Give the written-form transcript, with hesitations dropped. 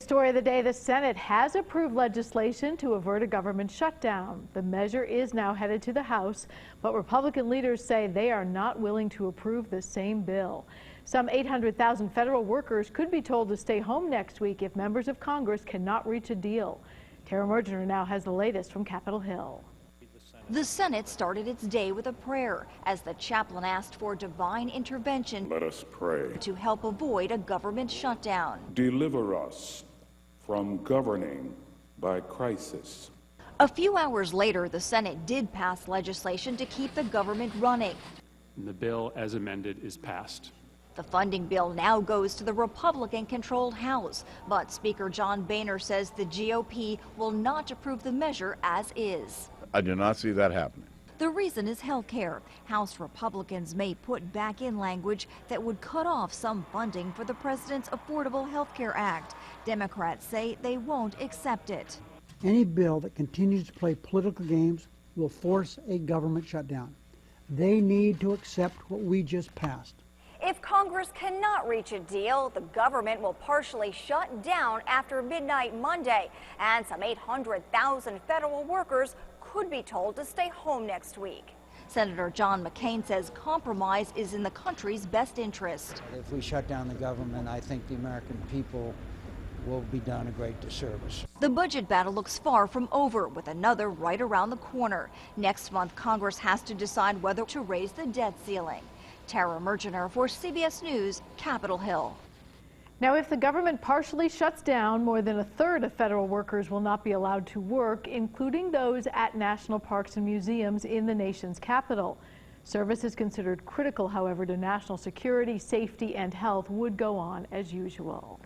Story of the day, the Senate has approved legislation to avert a government shutdown. The measure is now headed to the House, but Republican leaders say they are not willing to approve the same bill. Some 800,000 federal workers could be told to stay home next week if members of Congress cannot reach a deal. Tara Mergener now has the latest from Capitol Hill. The Senate started its day with a prayer as the chaplain asked for divine intervention. Let us pray. To help avoid a government shutdown. Deliver us from governing by crisis. A few hours later, the Senate did pass legislation to keep the government running. The bill as amended is passed. The funding bill now goes to the Republican-controlled House, but Speaker John Boehner says the GOP will not approve the measure as is. I do not see that happening. The reason is health care. House Republicans may put back in language that would cut off some funding for the president's Affordable Health Care Act. Democrats say they won't accept it. Any bill that continues to play political games will force a government shutdown. They need to accept what we just passed. If Congress cannot reach a deal, the government will partially shut down after midnight Monday, and some 800,000 federal workers could be told to stay home next week. Senator John McCain says compromise is in the country's best interest. If we shut down the government, I think the American people will be done a great disservice. The budget battle looks far from over, with another right around the corner. Next month, Congress has to decide whether to raise the debt ceiling. Tara Mergener for CBS News, Capitol Hill. Now, if the government partially shuts down, more than a third of federal workers will not be allowed to work, including those at national parks and museums in the nation's capital. Services considered critical, however, to national security, safety, and health would go on as usual.